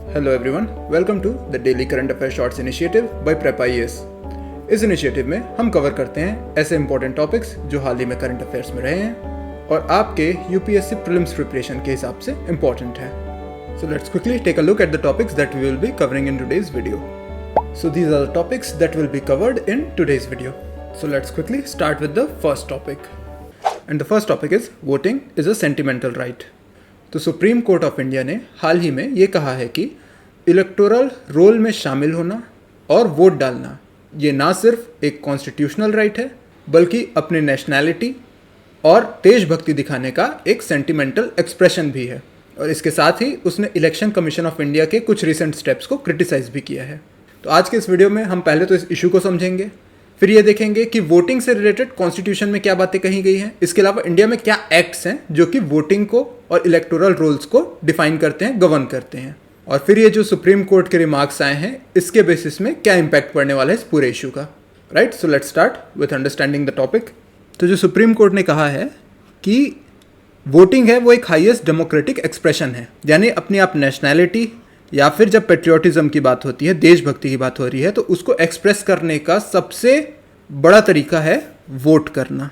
Hello everyone, welcome to the daily current affair shorts initiative by prep IAS. इस initiative में हम cover करते हैं ऐसे इंपॉर्टेंट टॉपिक्स जो हाल ही में करंट अफेयर्स में रहे हैं और आपके यूपीएससी प्रीलिम्स प्रिपरेशन के हिसाब से इंपॉर्टेंट है। So let's quickly take a look at the topics that we will be covering in today's video. So these are the topics that will be covered in today's video. So let's quickly start with the first topic, and the first topic is voting is a sentimental right. तो Supreme Court of India ने हाल ही में ये कहा है कि electoral roll में शामिल होना और वोट डालना ये ना सिर्फ एक कॉन्स्टिट्यूशनल राइट है बल्कि अपनी नेशनैलिटी और देशभक्ति दिखाने का एक सेंटिमेंटल एक्सप्रेशन भी है। और इसके साथ ही उसने इलेक्शन कमीशन ऑफ इंडिया के कुछ रिसेंट स्टेप्स को क्रिटिसाइज भी किया है। तो आज के इस वीडियो में हम पहले तो इस इशू को समझेंगे, फिर ये देखेंगे कि वोटिंग से रिलेटेड कॉन्स्टिट्यूशन में क्या बातें कही गई हैं, इसके अलावा इंडिया में क्या एक्ट्स हैं जो कि वोटिंग को और इलेक्टोरल रोल्स को डिफाइन करते हैं, गवर्न करते हैं, और फिर ये जो सुप्रीम कोर्ट के रिमार्क्स आए हैं इसके बेसिस में क्या इम्पैक्ट पड़ने वाला है इस पूरे इशू का। Right, so let's start with understanding the topic. तो जो सुप्रीम कोर्ट ने कहा है कि वोटिंग है वो एक हाईएस्ट डेमोक्रेटिक एक्सप्रेशन है, यानी अपनी आप नेशनैलिटी या फिर जब पेट्रियोटिज्म की बात होती है, देशभक्ति की बात हो रही है, तो उसको एक्सप्रेस करने का सबसे बड़ा तरीका है वोट करना।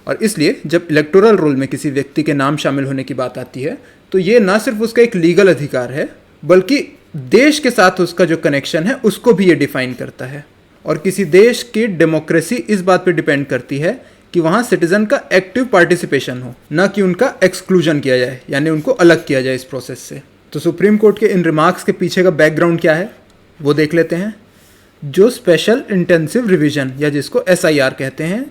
और इसलिए जब इलेक्टोरल रोल में किसी व्यक्ति के नाम शामिल होने की बात आती है तो ये ना सिर्फ उसका एक लीगल अधिकार है बल्कि देश के साथ उसका जो कनेक्शन है उसको भी ये डिफाइन करता है। और किसी देश की डेमोक्रेसी इस बात पे डिपेंड करती है कि वहाँ सिटीजन का एक्टिव पार्टिसिपेशन हो, ना कि उनका एक्सक्लूजन किया जाए, यानी उनको अलग किया जाए इस प्रोसेस से। तो सुप्रीम कोर्ट के इन रिमार्क्स के पीछे का बैकग्राउंड क्या है वो देख लेते हैं। जो स्पेशल इंटेंसिव रिवीजन या जिसको SIR कहते हैं,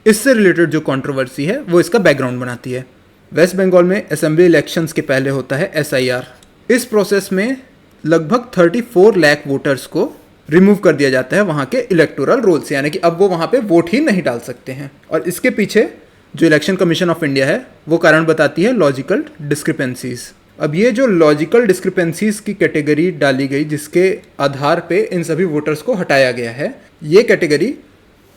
इससे रिलेटेड जो कंट्रोवर्सी है वो इसका बैकग्राउंड बनाती है। वेस्ट बंगाल में असेंबली इलेक्शंस के पहले होता है SIR। इस प्रोसेस में लगभग 34 लाख वोटर्स को रिमूव कर दिया जाता है वहाँ के इलेक्टोरल रोल से, यानी कि अब वो वहाँ पे वोट ही नहीं डाल सकते हैं। और इसके पीछे जो इलेक्शन कमीशन ऑफ इंडिया है वो कारण बताती है लॉजिकल डिस्क्रिपेंसीज। अब ये जो लॉजिकल डिस्क्रिपेंसीज की कैटेगरी डाली गई जिसके आधार पे इन सभी वोटर्स को हटाया गया है, ये कैटेगरी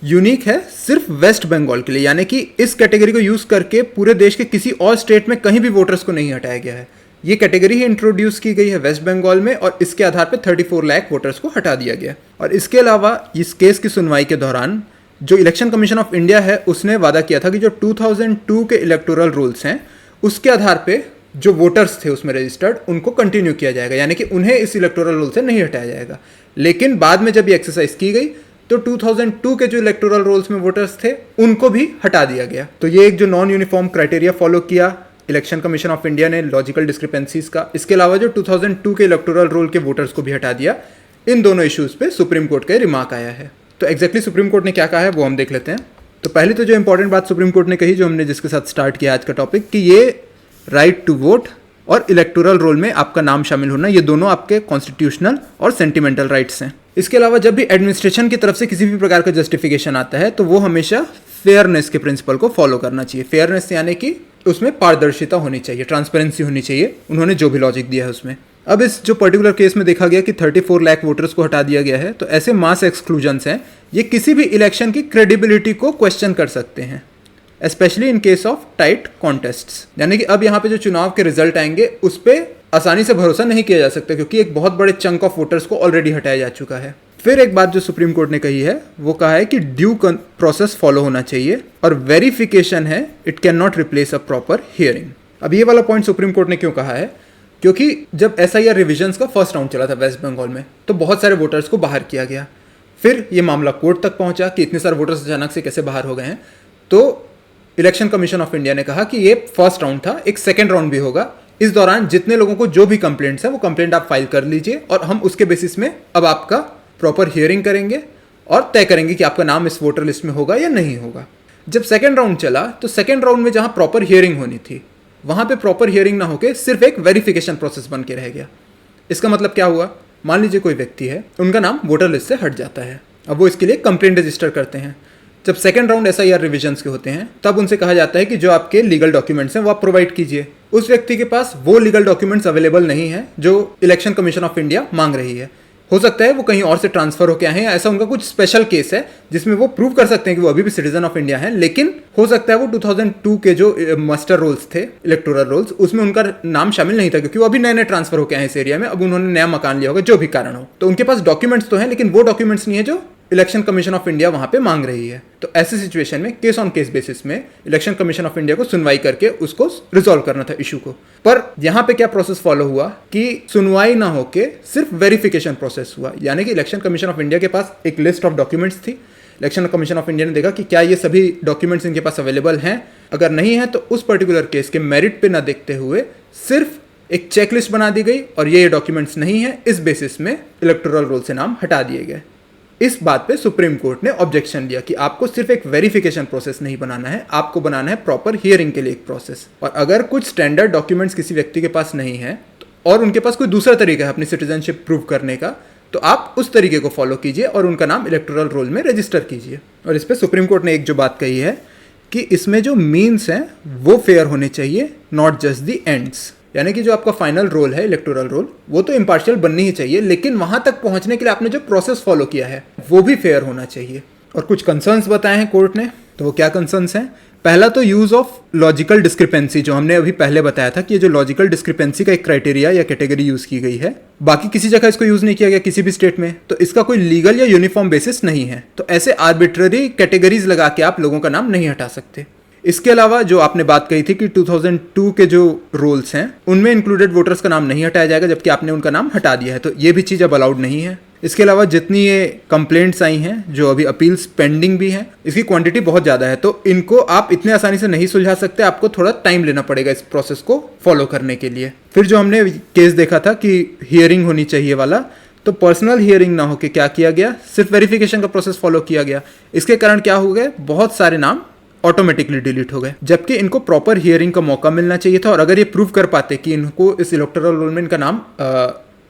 यूनिक है सिर्फ वेस्ट बंगाल के लिए, यानी कि इस कैटेगरी को यूज़ करके पूरे देश के किसी और स्टेट में कहीं भी वोटर्स को नहीं हटाया गया है। ये कैटेगरी ही इंट्रोड्यूस की गई है वेस्ट बंगाल में और इसके आधार पे 34 लाख वोटर्स को हटा दिया गया। और इसके अलावा इस केस की सुनवाई के दौरान जो इलेक्शन कमीशन ऑफ इंडिया है उसने वादा किया था कि जो 2002 के इलेक्टोरल रूल्स हैं उसके आधार पे जो वोटर्स थे उसमें रजिस्टर्ड उनको कंटिन्यू किया जाएगा, यानी कि उन्हें इस इलेक्टोरल रोल से नहीं हटाया जाएगा। लेकिन बाद में जब ये एक्सरसाइज की गई तो 2002 के जो इलेक्टोरल रोल्स में वोटर्स थे उनको भी हटा दिया गया। तो ये एक जो नॉन यूनिफॉर्म क्राइटेरिया फॉलो किया इलेक्शन कमीशन ऑफ इंडिया ने लॉजिकल डिस्क्रिपेंसीज का। इसके अलावा जो 2002 के इलेक्टोरल रोल के वोटर्स को भी हटा दिया। इन दोनों इश्यूज पे सुप्रीम कोर्ट का रिमार्क आया है। तो एग्जैक्टली सुप्रीम कोर्ट ने क्या कहा है वो हम देख लेते हैं। तो पहले तो जो इंपॉर्टेंट बात सुप्रीम कोर्ट ने कही, जो हमने जिसके साथ स्टार्ट किया आज का टॉपिक, कि ये राइट टू वोट और इलेक्टोरल रोल में आपका नाम शामिल होना, ये दोनों आपके कॉन्स्टिट्यूशनल और सेंटिमेंटल राइट्स हैं। इसके अलावा जब भी एडमिनिस्ट्रेशन की तरफ से किसी भी प्रकार का जस्टिफिकेशन आता है तो वो हमेशा फेयरनेस के प्रिंसिपल को फॉलो करना चाहिए। फेयरनेस यानी कि उसमें पारदर्शिता होनी चाहिए, ट्रांसपेरेंसी होनी चाहिए, उन्होंने जो भी लॉजिक दिया है उसमें। अब इस जो पर्टिकुलर केस में देखा गया कि 34 लाख वोटर्स को हटा दिया गया है, तो ऐसे मास एक्सक्लूजन्स हैं ये किसी भी इलेक्शन की क्रेडिबिलिटी को क्वेश्चन कर सकते हैं, specially in case of tight contests. यानी कि अब यहाँ पे जो चुनाव के रिजल्ट आएंगे उस पर आसानी से भरोसा नहीं किया जा सकता क्योंकि एक बहुत बड़े चंक ऑफ वोटर्स को ऑलरेडी हटाया जा चुका है। फिर एक बात जो सुप्रीम कोर्ट ने कही है वो कहा है कि ड्यू प्रोसेस फॉलो होना चाहिए और वेरिफिकेशन है, it can not replace a proper hearing. अब ये वाला पॉइंट सुप्रीम कोर्ट ने क्यों कहा है, क्योंकि जब SIR रिविजन्स का फर्स्ट राउंड चला था वेस्ट बंगाल में तो बहुत सारे वोटर्स को बाहर किया गया। फिर ये मामला कोर्ट तक पहुंचा कि इतने सारे वोटर्स अचानक से कैसे बाहर हो गए हैं। तो इलेक्शन कमीशन ऑफ इंडिया ने कहा कि ये फर्स्ट राउंड था, एक सेकेंड राउंड भी होगा। इस दौरान जितने लोगों को जो भी कंप्लेंट्स हैं वो कंप्लेंट आप फाइल कर लीजिए और हम उसके बेसिस में अब आपका प्रॉपर हियरिंग करेंगे और तय करेंगे कि आपका नाम इस वोटर लिस्ट में होगा या नहीं होगा। जब सेकेंड राउंड चला तो सेकेंड राउंड में जहां प्रॉपर हियरिंग होनी थी वहां पे प्रॉपर हियरिंग ना होकर सिर्फ एक वेरिफिकेशन प्रोसेस बन के रह गया। इसका मतलब क्या हुआ, मान लीजिए कोई व्यक्ति है, उनका नाम वोटर लिस्ट से हट जाता है, अब वो इसके लिए कंप्लेंट रजिस्टर करते हैं। जब सेकेंड राउंड SIR रिविजन्स के होते हैं तब उनसे कहा जाता है कि जो आपके लीगल डॉक्यूमेंट्स हैं वो आप प्रोवाइड कीजिए। उस व्यक्ति के पास वो लीगल डॉक्यूमेंट्स अवेलेबल नहीं है जो इलेक्शन कमीशन ऑफ इंडिया मांग रही है, हो सकता है वो कहीं और से ट्रांसफर होकर आए हैं, ऐसा उनका कुछ स्पेशल केस है जिसमें वो प्रूव कर सकते हैं कि वो अभी भी सिटीजन ऑफ इंडिया हैं, लेकिन हो सकता है वो 2002 के जो मस्टर रोल्स थे, इलेक्टोरल रोल्स, उसमें उनका नाम शामिल नहीं था क्योंकि वो अभी नए नए ट्रांसफर होकर आए इस एरिया में, अब उन्होंने नया मकान लिया होगा, जो भी कारण हो। तो उनके पास डॉक्यूमेंट्स तो हैं, लेकिन वो डॉक्यूमेंट्स नहीं है जो इलेक्शन कमीशन ऑफ इंडिया वहां पे मांग रही है। तो ऐसी सिचुएशन में केस ऑन केस बेसिस में इलेक्शन कमीशन ऑफ इंडिया को सुनवाई करके उसको रिजॉल्व करना था इशू को। पर यहां पे क्या प्रोसेस फॉलो हुआ कि सुनवाई ना होके सिर्फ वेरिफिकेशन प्रोसेस हुआ, यानी कि इलेक्शन कमीशन ऑफ इंडिया के पास एक लिस्ट ऑफ डॉक्यूमेंट्स थी। इलेक्शन कमीशन ऑफ इंडिया ने देखा कि क्या ये सभी डॉक्यूमेंट्स इनके पास अवेलेबल हैं, अगर नहीं है तो उस पर्टिकुलर केस के मेरिट पे ना देखते हुए सिर्फ एक चेकलिस्ट बना दी गई और ये डॉक्यूमेंट्स नहीं है, इस बेसिस में इलेक्टोरल रोल से नाम हटा दिए गए। इस बात पे सुप्रीम कोर्ट ने ऑब्जेक्शन दिया कि आपको सिर्फ एक वेरिफिकेशन प्रोसेस नहीं बनाना है, आपको बनाना है प्रॉपर हियरिंग के लिए एक प्रोसेस। और अगर कुछ स्टैंडर्ड डॉक्यूमेंट्स किसी व्यक्ति के पास नहीं है और उनके पास कोई दूसरा तरीका है अपनी सिटीजनशिप प्रूव करने का, तो आप उस तरीके को फॉलो कीजिए और उनका नाम इलेक्टोरल रोल में रजिस्टर कीजिए। और इस पर सुप्रीम कोर्ट ने एक जो बात कही है कि इसमें जो मीन्स हैं वो फेयर होने चाहिए, नॉट जस्ट द एंड्स। यानी कि जो आपका फाइनल रोल है इलेक्टोरल रोल, वो तो इम्पार्शियल बननी ही चाहिए, लेकिन वहां तक पहुंचने के लिए आपने जो प्रोसेस फॉलो किया है वो भी फेयर होना चाहिए। और कुछ कंसर्न्स बताए हैं कोर्ट ने, तो वो क्या कंसर्न्स हैं? पहला तो यूज ऑफ लॉजिकल डिस्क्रिपेंसी, जो हमने अभी पहले बताया था कि ये जो लॉजिकल डिस्क्रिपेंसी का एक क्राइटेरिया या कैटेगरी यूज की गई है, बाकी किसी जगह इसको यूज नहीं किया गया किसी भी स्टेट में, तो इसका कोई लीगल या यूनिफॉर्म बेसिस नहीं है। तो ऐसे आर्बिट्ररी कैटेगरीज लगा के आप लोगों का नाम नहीं हटा सकते। इसके अलावा जो आपने बात कही थी कि 2002 के जो रूल्स हैं उनमें इंक्लूडेड वोटर्स का नाम नहीं हटाया जाएगा, जबकि आपने उनका नाम हटा दिया है, तो ये भी चीज़ अब अलाउड नहीं है। इसके अलावा जितनी ये कंप्लेंट्स आई हैं, जो अभी अपील्स पेंडिंग भी हैं, इसकी क्वांटिटी बहुत ज़्यादा है, तो इनको आप इतने आसानी से नहीं सुलझा सकते, आपको थोड़ा टाइम लेना पड़ेगा इस प्रोसेस को फॉलो करने के लिए। फिर जो हमने केस देखा था कि हियरिंग होनी चाहिए वाला, तो पर्सनल हियरिंग ना होकर क्या किया गया, सिर्फ वेरिफिकेशन का प्रोसेस फॉलो किया गया। इसके कारण क्या हो गया, बहुत सारे नाम ऑटोमेटिकली डिलीट हो गए, जबकि इनको प्रॉपर हियरिंग का मौका मिलना चाहिए था। और अगर ये प्रूव कर पाते कि इनको इस इलेक्टोरल रोल में इनका नाम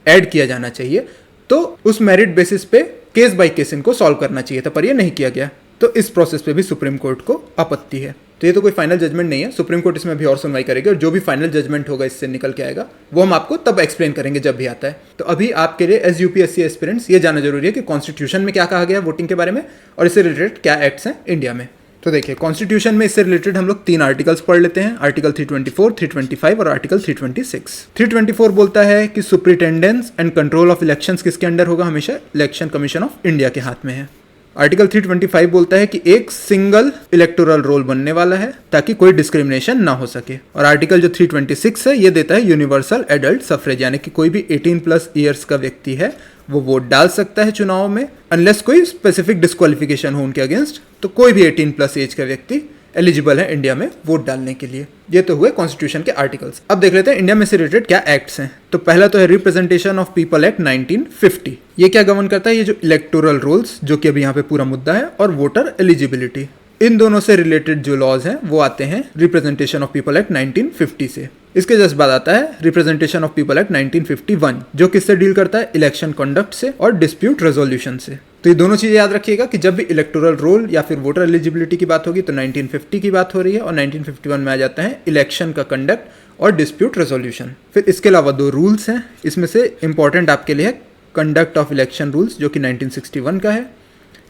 ऐड किया जाना चाहिए, तो उस मेरिट बेसिस पे केस बाय केस इनको सॉल्व करना चाहिए था, पर ये नहीं किया गया। तो इस प्रोसेस पे भी सुप्रीम कोर्ट को आपत्ति है। तो ये तो कोई फाइनल जजमेंट नहीं है, सुप्रीम कोर्ट इसमें भी और सुनवाई करेगी और जो भी फाइनल जजमेंट होगा इससे निकल के आएगा वो हम आपको तब एक्सप्लेन करेंगे जब भी आता है। तो अभी आपके लिए एज यूपीएससी एस्पिरेंट्स ये जानना जरूरी है कि कॉन्स्टिट्यूशन में क्या कहा गया वोटिंग के बारे में और इससे रिलेटेड क्या एक्ट्स हैं इंडिया में। तो देखिए, कॉन्स्टिट्यूशन में इससे रिलेटेड हम लोग 3 आर्टिकल्स पढ़ लेते हैं, आर्टिकल 324, 325 और आर्टिकल 326। 324 बोलता है कि सुप्रिटेंडेंस एंड कंट्रोल ऑफ इलेक्शंस किसके अंडर होगा, हमेशा इलेक्शन कमीशन ऑफ इंडिया के हाथ में है। आर्टिकल 325 बोलता है कि एक सिंगल इलेक्टोरल रोल बनने वाला है ताकि कोई डिस्क्रिमिनेशन ना हो सके। और आर्टिकल जो 326 है ये देता है यूनिवर्सल एडल्ट सफरेज, यानी कि कोई भी 18+ ईयर्स का व्यक्ति है वो वोट डाल सकता है चुनाव में, अनलेस कोई स्पेसिफिक डिस्क्वालिफिकेशन हो उनके अगेंस्ट, तो कोई भी 18+ एज का व्यक्ति एलिजिबल है इंडिया में वोट डालने के लिए। ये तो हुए कॉन्स्टिट्यूशन के आर्टिकल्स। अब देख लेते हैं इंडिया में से रिलेटेड क्या एक्ट्स हैं। तो पहला तो है रिप्रेजेंटेशन ऑफ पीपल एक्ट 1950। ये क्या गवर्न करता है, ये जो इलेक्टोरल रोल्स जो कि अभी यहाँ पे पूरा मुद्दा है, और वोटर एलिजिबिलिटी, इन दोनों से रिलेटेड जो लॉज हैं वो आते हैं रिप्रेजेंटेशन ऑफ पीपल एक्ट 1950 से। इसके जस्ट बाद आता है रिप्रेजेंटेशन ऑफ पीपल एक्ट 1951, जो किससे डील करता है, इलेक्शन कंडक्ट से और डिस्प्यूट रेजोल्यूशन से। तो ये दोनों चीजें याद रखिएगा कि जब भी इलेक्टोरल रोल या फिर वोटर एलिजिबिलिटी की बात होगी तो 1950 की बात हो रही है, और 1951 में आ जाता है इलेक्शन का कंडक्ट और डिस्प्यूट रेजोल्यूशन। फिर इसके अलावा 2 रूल्स हैं, इसमें से इंपॉर्टेंट आपके लिए है कंडक्ट ऑफ इलेक्शन रूल्स जो कि 1961 का है,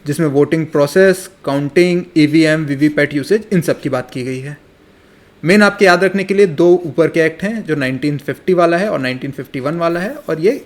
जिसमें voting process, counting, EVM, VVPAT usage, इन सब की बात की गई है। मेन आपके याद रखने के लिए 2 ऊपर के एक्ट हैं, जो 1950 वाला है और 1951 वाला है, और ये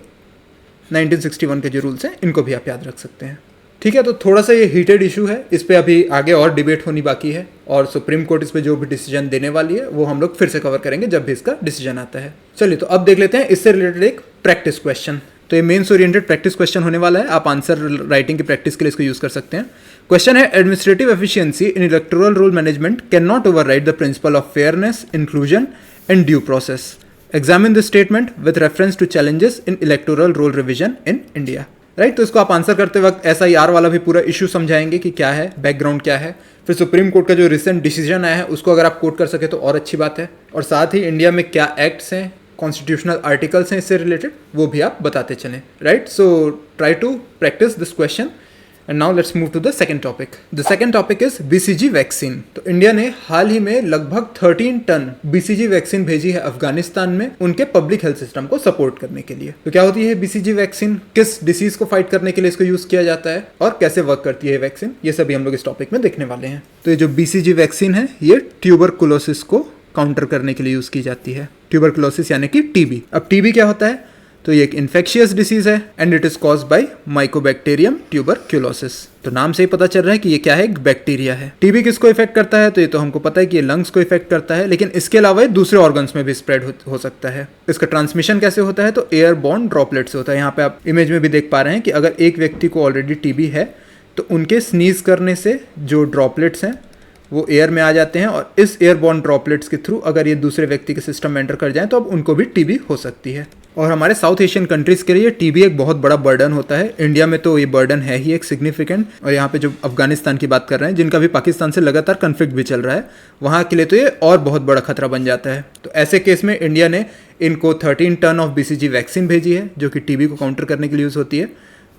1961 के जो रूल्स हैं इनको भी आप याद रख सकते हैं। ठीक है, तो थोड़ा सा ये हीटेड इशू है, इस पर अभी आगे और डिबेट होनी बाकी है, और सुप्रीम कोर्ट इस पर जो भी डिसीजन देने वाली है वो हम लोग फिर से कवर करेंगे जब भी इसका डिसीजन आता है। चलिए, तो अब देख लेते हैं इससे रिलेटेड एक प्रैक्टिस क्वेश्चन। तो ये मेंस ओरिएंटेड प्रैक्टिस क्वेश्चन होने वाला है, आप आंसर राइटिंग की प्रैक्टिस के लिए इसको यूज कर सकते हैं। क्वेश्चन है, administrative efficiency in electoral roll management can not override the principle of fairness, inclusion and due process. Examine this statement with reference to challenges in electoral roll revision in India. Right, तो इसको आप answer करते वक्त SIR वाला भी पूरा issue समझाएंगे कि क्या है, बैकग्राउंड क्या है, फिर सुप्रीम कोर्ट का जो रिसेंट डिसीजन आया है उसको अगर आप कोट कर सके तो और अच्छी बात है, और साथ ही इंडिया में क्या एक्ट्स हैं, कॉन्स्टिट्यूशनल आर्टिकल्स हैं इससे रिलेटेड, वो भी आप बताते चलें। Right, so try to practise this question and now let's move to the second topic. The second topic is BCG vaccine. तो इंडिया ने हाल ही में लगभग 13 टन बीसीजी वैक्सीन भेजी है अफगानिस्तान में उनके पब्लिक हेल्थ सिस्टम को सपोर्ट करने के लिए. तो क्या होती है बीसीजी वैक्सीन, किस डिसीज को फाइट करने के लिए इसको यूज किया जाता है और कैसे वर्क करती है वैक्सीन, ये सभी हम लोग इस टॉपिक में देखने वाले हैं. तो ये जो बीसीजी वैक्सीन है ये ट्यूबरकुलोसिस को काउंटर करने के लिए यूज की जाती है. ट्यूबरकुलोसिस यानी कि टीबी. अब टीबी क्या होता है? तो ये एक इन्फेक्शियस डिसीज है and it is caused by Mycobacterium tuberculosis. तो नाम से ही पता चल रहा है कि ये क्या है, एक बैक्टीरिया है. टीबी किसको इफेक्ट करता है? तो ये तो हमको पता है कि ये लंग्स को इफेक्ट करता है, लेकिन इसके अलावा ये दूसरे ऑर्गन्स में भी स्प्रेड हो सकता है. इसका ट्रांसमिशन कैसे होता है? तो एयर बॉर्न ड्रॉपलेट से होता है. यहाँ पे आप इमेज में भी देख पा रहे हैं कि अगर एक व्यक्ति को ऑलरेडी टीबी है तो उनके स्नीज करने से जो ड्रॉपलेट्स हैं वो एयर में आ जाते हैं और इस एयरबॉर्न ड्रॉपलेट्स के थ्रू अगर ये दूसरे व्यक्ति के सिस्टम में एंटर कर जाएं तो अब उनको भी टीबी हो सकती है. और हमारे साउथ एशियन कंट्रीज के लिए टीबी एक बहुत बड़ा बर्डन होता है. इंडिया में तो ये बर्डन है ही एक सिग्निफिकेंट, और यहाँ पे जो अफगानिस्तान की बात कर रहे हैं जिनका भी पाकिस्तान से लगातार कन्फ्लिक्ट भी चल रहा है, वहाँ के लिए तो ये और बहुत बड़ा खतरा बन जाता है. तो ऐसे केस में इंडिया ने इनको 13 टन ऑफ बीसीजी वैक्सीन भेजी है जो कि टीबी को काउंटर करने के लिए यूज होती है.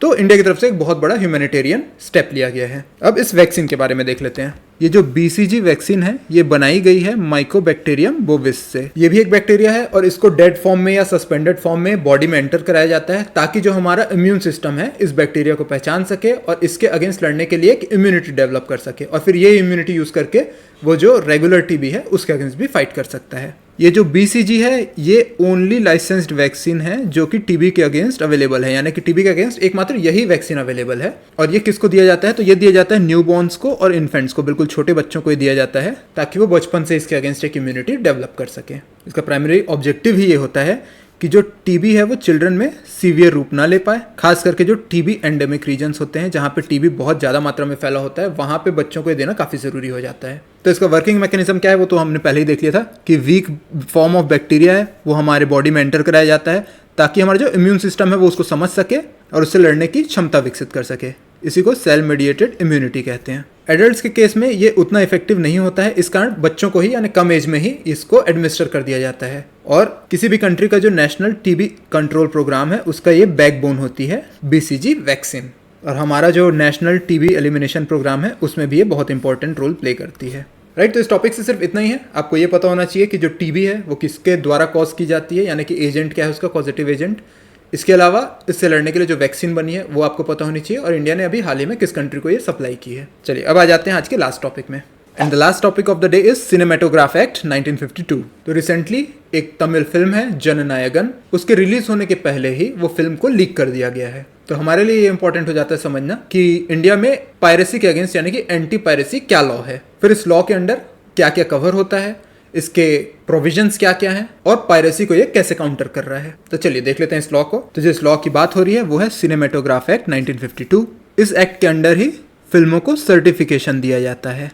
तो इंडिया की तरफ से एक बहुत बड़ा ह्यूमैनिटेरियन स्टेप लिया गया है. अब इस वैक्सीन के बारे में देख लेते हैं. ये जो बीसीजी वैक्सीन है ये बनाई गई है माइकोबैक्टीरियम बोविस से. ये भी एक बैक्टीरिया है और इसको डेड फॉर्म में या सस्पेंडेड फॉर्म में बॉडी में एंटर कराया जाता है ताकि जो हमारा इम्यून सिस्टम है इस बैक्टीरिया को पहचान सके और इसके अगेंस्ट लड़ने के लिए एक इम्यूनिटी डेवलप कर सके और फिर ये इम्यूनिटी यूज करके वो जो रेगुलर टीबी है उसके अगेंस्ट भी फाइट कर सकता है. ये जो बीसीजी है ये ओनली लाइसेंस्ड वैक्सीन है जो कि टीबी के अगेंस्ट अवेलेबल है, यानी कि टीबी के अगेंस्ट एकमात्र यही वैक्सीन अवेलेबल है. और ये किसको दिया जाता है? तो ये दिया जाता है न्यूबॉर्न्स को और इन्फेंट्स को, बिल्कुल छोटे बच्चों को दिया जाता है ताकि वो बचपन से इसके अगेंस्ट एक इम्यूनिटी डेवलप कर सके. इसका प्राइमरी ऑब्जेक्टिव ही ये होता है कि जो टीबी है वो चिल्ड्रन में सीवियर रूप ना ले पाए. खास करके जो टीबी एंडेमिक रीजन्स होते हैं जहाँ पे टीबी बहुत ज़्यादा मात्रा में फैला होता है वहाँ पे बच्चों को ये देना काफ़ी ज़रूरी हो जाता है. तो इसका वर्किंग मैकेनिज्म क्या है वो तो हमने पहले ही देख लिया था कि वीक फॉर्म ऑफ बैक्टीरिया है वो हमारे बॉडी में एंटर कराया जाता है ताकि हमारा जो इम्यून सिस्टम है वो उसको समझ सके और उससे लड़ने की क्षमता विकसित कर सके. इसी को सेल मेडिएटेड इम्यूनिटी कहते हैं. एडल्ट्स के केस में ये उतना इफेक्टिव नहीं होता है, इस कारण बच्चों को ही यानी कम एज में ही इसको एडमिनिस्टर कर दिया जाता है. और किसी भी कंट्री का जो नेशनल टीबी कंट्रोल प्रोग्राम है उसका ये बैकबोन होती है बीसीजी वैक्सीन. और हमारा जो नेशनल टीबी एलिमिनेशन प्रोग्राम है उसमें भी ये बहुत इंपॉर्टेंट रोल प्ले करती है. राइट. तो इस टॉपिक से सिर्फ इतना ही है. आपको ये पता होना चाहिए कि जो टीबी है वो किसके द्वारा कॉज की जाती है, यानी कि एजेंट क्या है उसका, पॉजिटिव एजेंट. इसके अलावा इससे लड़ने के लिए जो वैक्सीन बनी है वो आपको पता होनी चाहिए और इंडिया ने अभी हाल ही में किस कंट्री को ये सप्लाई की है. चलिए अब आ जाते हैं आज के लास्ट टॉपिक में. And the last topic of the day is cinematograph act 1952. तो रिसेंटली एक तमिल फिल्म है जननायगन, उसके रिलीज होने के पहले ही वो फिल्म को लीक कर दिया गया है. तो हमारे लिए ये इंपॉर्टेंट हो जाता है समझना कि इंडिया में पायरेसी के अगेंस्ट यानी कि एंटी पायरेसी क्या लॉ है, फिर इस लॉ के अंडर क्या क्या कवर होता है, इसके प्रोविजंस क्या क्या हैं और पायरेसी को ये कैसे काउंटर कर रहा है. तो चलिए देख लेते हैं इस लॉ को. तो जिस लॉ की बात हो रही है वो है सिनेमेटोग्राफ एक्ट 1952. इस एक्ट के अंडर ही फिल्मों को सर्टिफिकेशन दिया जाता है.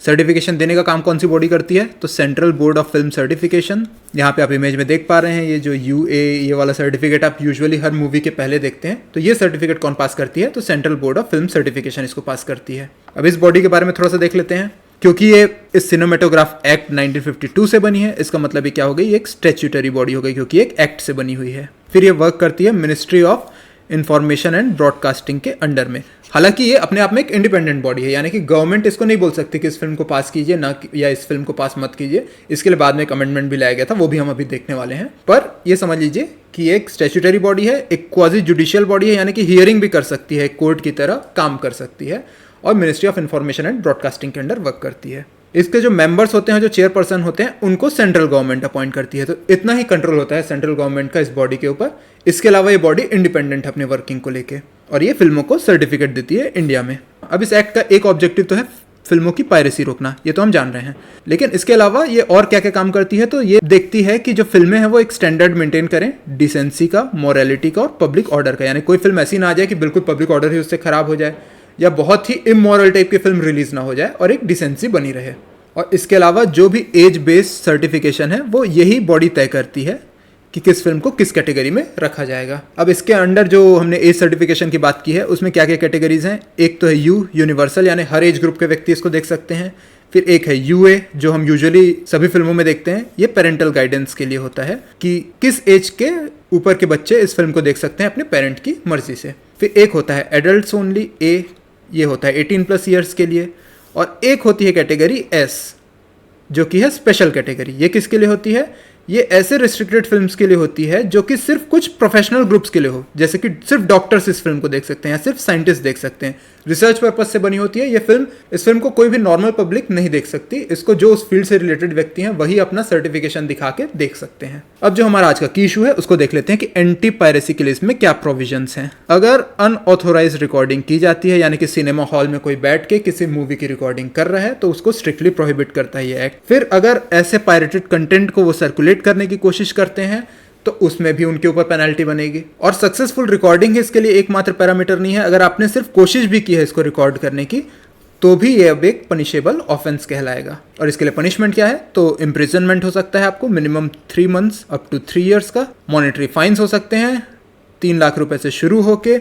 सर्टिफिकेशन देने का काम कौन सी बॉडी करती है? तो central board of film certification. यहाँ पे आप इमेज में देख पा रहे हैं ये जो यूए ये वाला सर्टिफिकेट आप यूजुअली हर मूवी के पहले देखते हैं. तो ये सर्टिफिकेट कौन पास करती है? तो central board of film certification इसको पास करती है. अब इस बॉडी के बारे में थोड़ा सा देख लेते हैं. क्योंकि ये इस सिनेमेटोग्राफ एक्ट 1952 से बनी है इसका मतलब ये क्या हो गई, ये एक स्टैट्यूटरी बॉडी हो गई क्योंकि एक एक्ट से बनी हुई है. फिर ये वर्क करती है ministry of information and broadcasting के अंडर में. हालांकि ये अपने आप में एक इंडिपेंडेंट बॉडी है, यानी कि गवर्नमेंट इसको नहीं बोल सकती कि इस फिल्म को पास कीजिए ना या इस फिल्म को पास मत कीजिए. इसके लिए बाद में एक अमेंडमेंट भी लाया गया था, वो भी हम अभी देखने वाले हैं. पर ये समझ लीजिए कि ये एक स्टैट्यूटरी बॉडी है, एक क्वाजी जुडिशियल बॉडी है, यानी कि हियरिंग भी कर सकती है, कोर्ट की तरह काम कर सकती है और ministry of information and broadcasting के अंडर वर्क करती है. इसके जो मेंबर्स होते हैं, जो चेयरपर्सन होते हैं, उनको सेंट्रल गवर्नमेंट अपॉइंट करती है. तो इतना ही कंट्रोल होता है सेंट्रल गवर्नमेंट का इस बॉडी के ऊपर. इसके अलावा ये बॉडी इंडिपेंडेंट है अपने वर्किंग को लेके और ये फिल्मों को सर्टिफिकेट देती है इंडिया में. अब इस एक्ट का एक ऑब्जेक्टिव तो है फिल्मों की पायरेसी रोकना, ये तो हम जान रहे हैं, लेकिन इसके अलावा ये और क्या क्या काम करती है? तो ये देखती है कि जो फिल्में हैं वो एक स्टैंडर्ड मेंटेन करें, डिसेंसी का, मोरालिटी का और पब्लिक ऑर्डर का. यानी कोई फिल्म ऐसी ना आ जाए कि बिल्कुल पब्लिक ऑर्डर ही उससे खराब हो जाए या बहुत ही इमोरल टाइप की फिल्म रिलीज ना हो जाए और एक डिसेंसी बनी रहे. और इसके अलावा जो भी एज बेस्ड सर्टिफिकेशन है वो यही बॉडी तय करती है कि किस फिल्म को किस कैटेगरी में रखा जाएगा. अब इसके अंडर जो हमने एज सर्टिफिकेशन की बात की है उसमें क्या क्या कैटेगरीज हैं? एक तो है यू यूनिवर्सल, यानी हर एज ग्रुप के व्यक्ति इसको देख सकते हैं. फिर एक है यूए जो हम यूजुअली सभी फिल्मों में देखते हैं, ये पेरेंटल गाइडेंस के लिए होता है कि किस एज के ऊपर के बच्चे इस फिल्म को देख सकते हैं अपने पेरेंट की मर्जी से. फिर एक होता है एडल्ट्स ओनली ए ये होता है 18+ ईयर्स के लिए, और एक होती है कैटेगरी एस जो कि है स्पेशल कैटेगरी। ये किसके लिए होती है? ये ऐसे रिस्ट्रिक्टेड फिल्म्स के लिए होती है जो कि सिर्फ कुछ प्रोफेशनल ग्रुप्स के लिए हो, जैसे कि सिर्फ डॉक्टर्स इस फिल्म को देख सकते हैं या सिर्फ साइंटिस्ट देख सकते हैं, रिसर्च पर्पस से बनी होती है ये फिल्म। इस फिल्म को कोई भी नॉर्मल पब्लिक नहीं देख सकती, इसको जो उस फील्ड से रिलेटेड व्यक्ति हैं वही अपना सर्टिफिकेशन दिखा के देख सकते हैं। अब जो हमारा आज का की इशू है उसको देख लेते हैं कि एंटी पायरेसी के लिए इसमें क्या प्रोविजंस हैं। अगर अनऑथोराइज रिकॉर्डिंग की जाती है, यानी कि सिनेमा हॉल में कोई बैठ के किसी मूवी की रिकॉर्डिंग कर रहा है, तो उसको स्ट्रिक्टली प्रोहिबिट करता है ये एक्ट। फिर अगर ऐसे पायरेटेड कंटेंट को वो सर्कुलेट करने की कोशिश करते हैं तो उसमें भी उनके ऊपर पेनल्टी बनेगी। और सक्सेसफुल रिकॉर्डिंग है इसके लिए एकमात्र पैरामीटर नहीं है, अगर आपने सिर्फ कोशिश भी की है इसको रिकॉर्ड करने की तो भी ये अब एक पनिशेबल ऑफेंस कहलाएगा। और इसके लिए पनिशमेंट क्या है? तो इम्प्रिजनमेंट हो सकता है आपको minimum 3 months up to 3 years का, मॉनेटरी फाइन्स हो सकते हैं 3 लाख रुपए से शुरू होके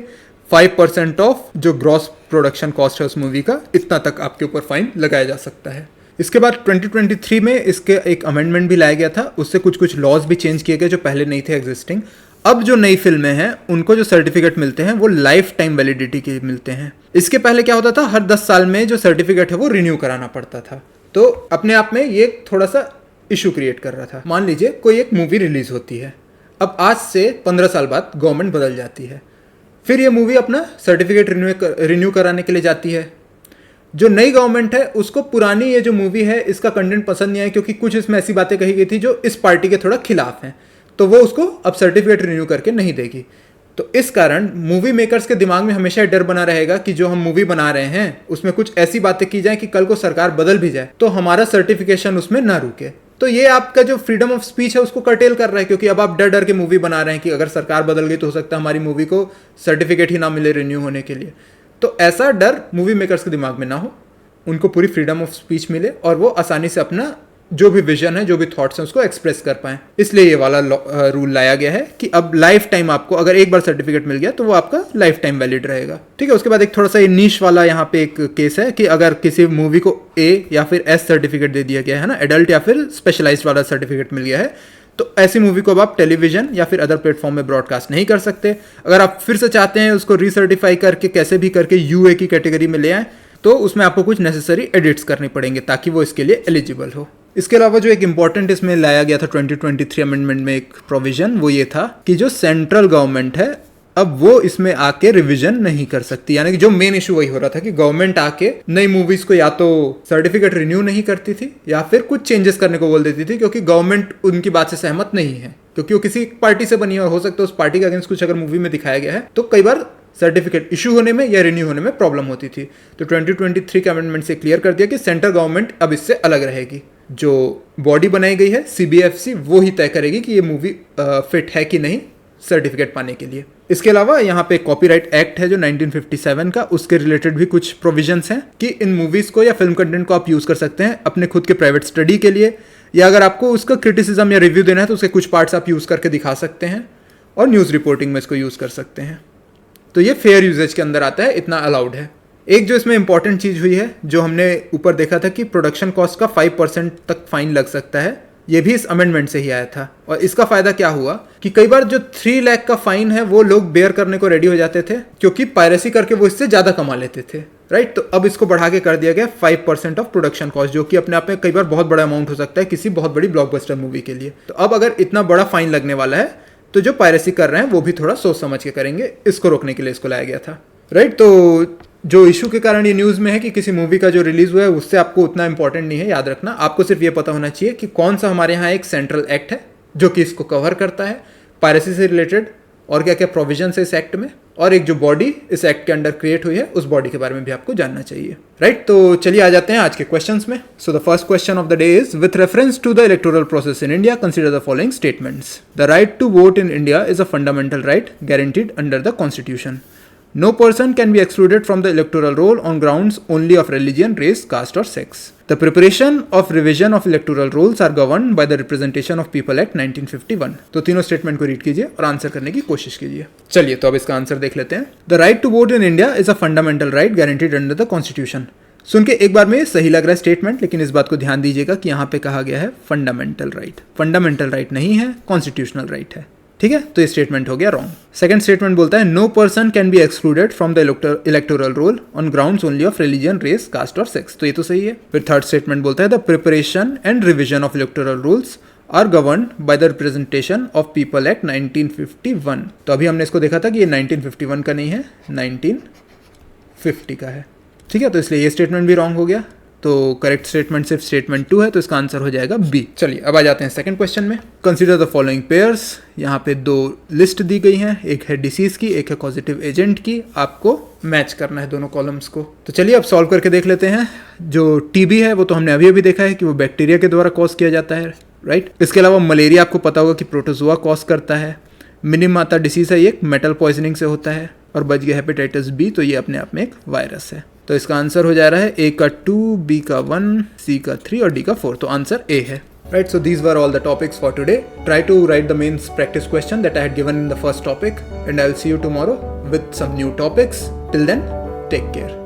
5% ऑफ जो ग्रॉस प्रोडक्शन कॉस्ट है उस मूवी का, इतना तक आपके ऊपर फाइन लगाया जा सकता है। इसके बाद 2023 में इसके एक अमेंडमेंट भी लाया गया था, उससे कुछ लॉज भी चेंज किए गए जो पहले नहीं थे एग्जिस्टिंग। अब जो नई फिल्में हैं उनको जो सर्टिफिकेट मिलते हैं वो लाइफ टाइम वैलिडिटी के मिलते हैं। इसके पहले क्या होता था, हर 10 साल में जो सर्टिफिकेट है वो रिन्यू कराना पड़ता था, तो अपने आप में ये थोड़ा सा इशू क्रिएट कर रहा था। मान लीजिए कोई एक मूवी रिलीज होती है, अब आज से 15 साल बाद गवर्नमेंट बदल जाती है, फिर ये मूवी अपना सर्टिफिकेट रिन्यू कराने के लिए जाती है। जो नई गवर्नमेंट है उसको पुरानी ये जो मूवी है इसका कंटेंट पसंद नहीं आया, क्योंकि कुछ इसमें ऐसी बातें कही गई थी जो इस पार्टी के थोड़ा खिलाफ हैं, तो वो उसको अब सर्टिफिकेट रिन्यू करके नहीं देगी। तो इस कारण मूवी मेकर्स के दिमाग में हमेशा डर बना रहेगा कि जो हम मूवी बना रहे हैं उसमें कुछ ऐसी बातें की जाए कि कल को सरकार बदल भी जाए तो हमारा सर्टिफिकेशन उसमें ना रुके। तो ये आपका जो फ्रीडम ऑफ स्पीच है उसको कर्टेल कर रहा है, क्योंकि अब आप डर डर के मूवी बना रहे हैं कि अगर सरकार बदल गई तो हो सकता है हमारी मूवी को सर्टिफिकेट ही ना मिले रिन्यू होने के लिए। तो ऐसा डर मूवी मेकर्स के दिमाग में ना हो, उनको पूरी फ्रीडम ऑफ स्पीच मिले और वो आसानी से अपना जो भी विजन है, जो भी थॉट्स हैं उसको एक्सप्रेस कर पाएं। इसलिए ये वाला रूल लाया गया है कि अब लाइफ टाइम आपको अगर एक बार सर्टिफिकेट मिल गया तो वो आपका लाइफ टाइम वैलिड रहेगा। ठीक है, उसके बाद एक थोड़ा सा ये नीश वाला यहाँ पे एक केस है कि अगर किसी मूवी को ए या फिर एस सर्टिफिकेट दे दिया गया है ना, एडल्ट या फिर स्पेशलाइज्ड वाला सर्टिफिकेट मिल गया है, तो ऐसी मूवी को अब आप टेलीविजन या फिर अदर प्लेटफॉर्म में ब्रॉडकास्ट नहीं कर सकते। अगर आप फिर से चाहते हैं उसको रीसर्टिफाई करके कैसे भी करके यूए की कैटेगरी में ले आए तो उसमें आपको कुछ नेसेसरी एडिट्स करने पड़ेंगे ताकि वो इसके लिए एलिजिबल हो। इसके अलावा जो एक इंपॉर्टेंट इसमें लाया गया था 2023 अमेंडमेंट में एक प्रोविजन, वो ये था कि जो सेंट्रल गवर्नमेंट है अब वो इसमें आके रिवीजन नहीं कर सकती। यानी कि जो मेन इशू वही हो रहा था कि गवर्नमेंट आके नई मूवीज को या तो सर्टिफिकेट रिन्यू नहीं करती थी या फिर कुछ चेंजेस करने को बोल देती थी, क्योंकि गवर्नमेंट उनकी बात से सहमत नहीं है, क्योंकि वो किसी पार्टी से बनी है और हो सकता है उस पार्टी के अगेंस्ट कुछ अगर मूवी में दिखाया गया है तो कई बार सर्टिफिकेट इशू होने में या रिन्यू होने में प्रॉब्लम होती थी। तो 2023 के अमेंडमेंट से क्लियर कर दिया कि सेंट्रल गवर्नमेंट अब इससे अलग रहेगी। जो बॉडी बनाई गई है CBFC वो ही तय करेगी कि ये मूवी फिट है कि नहीं सर्टिफिकेट पाने के लिए। इसके अलावा यहाँ पे कॉपीराइट एक्ट है जो 1957 का, उसके रिलेटेड भी कुछ प्रोविजंस हैं कि इन मूवीज को या फिल्म कंटेंट को आप यूज कर सकते हैं अपने खुद के प्राइवेट स्टडी के लिए, या अगर आपको उसका क्रिटिसिज्म या रिव्यू देना है तो उसके कुछ पार्ट्स आप यूज करके दिखा सकते हैं और न्यूज रिपोर्टिंग में इसको यूज कर सकते हैं। तो ये फेयर यूजेज के अंदर आता है, इतना अलाउड है। एक जो इसमें इंपॉर्टेंट चीज हुई है जो हमने ऊपर देखा था कि प्रोडक्शन कॉस्ट का 5% तक फाइन लग सकता है, ये भी इस अमेंडमेंट से ही आया था। और इसका फायदा क्या हुआ कि कई बार जो 3 लाख का फाइन है वो लोग बेयर करने को रेडी हो जाते थे, क्योंकि पायरेसी करके वो इससे ज्यादा कमा लेते थे, राइट। तो अब इसको बढ़ा के कर दिया गया 5% ऑफ प्रोडक्शन कॉस्ट, जो कि अपने आप में कई बार बहुत बड़ा अमाउंट हो सकता है किसी बहुत बड़ी ब्लॉकबस्टर मूवी के लिए। तो अब अगर इतना बड़ा फाइन लगने वाला है तो जो पायरेसी कर रहे हैं वो भी थोड़ा सोच समझ के करेंगे, इसको रोकने के लिए इसको लाया गया था, राइट। तो जो इशू के कारण ये न्यूज़ में है कि किसी मूवी का जो रिलीज हुआ है उससे आपको उतना इंपॉर्टेंट नहीं है, याद रखना। आपको सिर्फ ये पता होना चाहिए कि कौन सा हमारे यहाँ एक सेंट्रल एक्ट है जो कि इसको कवर करता है पायरेसी से रिलेटेड, और क्या क्या प्रोविजन है इस एक्ट में, और एक जो बॉडी इस एक्ट के अंडर क्रिएट हुई है उस बॉडी के बारे में भी आपको जानना चाहिए, राइट। तो चलिए आ जाते हैं आज के क्वेश्चंस में। So the first question of the day is, with reference to the electoral process in India consider the following statements. The right to vote in India is a fundamental right guaranteed under the constitution. No person can be excluded from the electoral roll on grounds only of religion, race, caste or sex. The preparation of revision of electoral rolls are governed by the Representation of People Act 1951. तो तीनों statement को read कीजिए और answer करने की कोशिश कीजिए। चलिए तो अब इसका आंसर देख लेते हैं। The right to vote in India is a fundamental right guaranteed under the Constitution. सुन के एक बार में सही लग रहा है स्टेटमेंट, लेकिन इस बात को ध्यान दीजिएगा कि यहाँ पे कहा गया है फंडामेंटल राइट। फंडामेंटल राइट नहीं है, कॉन्स्टिट्यूशनल राइट है। ठीक है, तो ये स्टेटमेंट हो गया रॉन्ग। सेकंड स्टेटमेंट बोलता है no person can be excluded from the electoral roll on grounds only of religion, race, caste और सेक्स, तो ये तो सही है। फिर थर्ड स्टेटमेंट बोलता है the preparation and revision of electoral rules are governed by the representation of people act 1951, तो अभी हमने इसको देखा था कि ये 1951 का नहीं है, 1950 का है। ठीक है, तो इसलिए ये स्टेटमेंट भी रॉन्ग हो गया। तो करेक्ट स्टेटमेंट सिर्फ स्टेटमेंट 2 है, तो इसका आंसर हो जाएगा बी। चलिए अब आ जाते हैं सेकंड क्वेश्चन में। कंसीडर द फॉलोइंग पेयर्स, यहाँ पे 2 लिस्ट दी गई हैं, एक है डिसीज की, एक है कॉजेटिव एजेंट की। आपको मैच करना है दोनों कॉलम्स को। तो चलिए अब सॉल्व करके देख लेते हैं। जो टीबी है वो तो हमने अभी देखा है कि वो बैक्टीरिया के द्वारा कॉज किया जाता है, राइट। इसके अलावा मलेरिया आपको पता होगा कि प्रोटोजोआ कॉज करता है। मिनीमाता डिसीज है, ये एक मेटल पॉइजनिंग से होता है। और बच गया हेपेटाइटिस बी, तो ये अपने आप में एक वायरस है। तो इसका आंसर हो जा रहा है ए का 2, बी का 1, सी का 3 और डी का 4, तो आंसर ए है। Right, so these were all the topics for today. Try to write the main practice question that I had given in the first topic, and I'll see you tomorrow with some new topics. Till then, take care.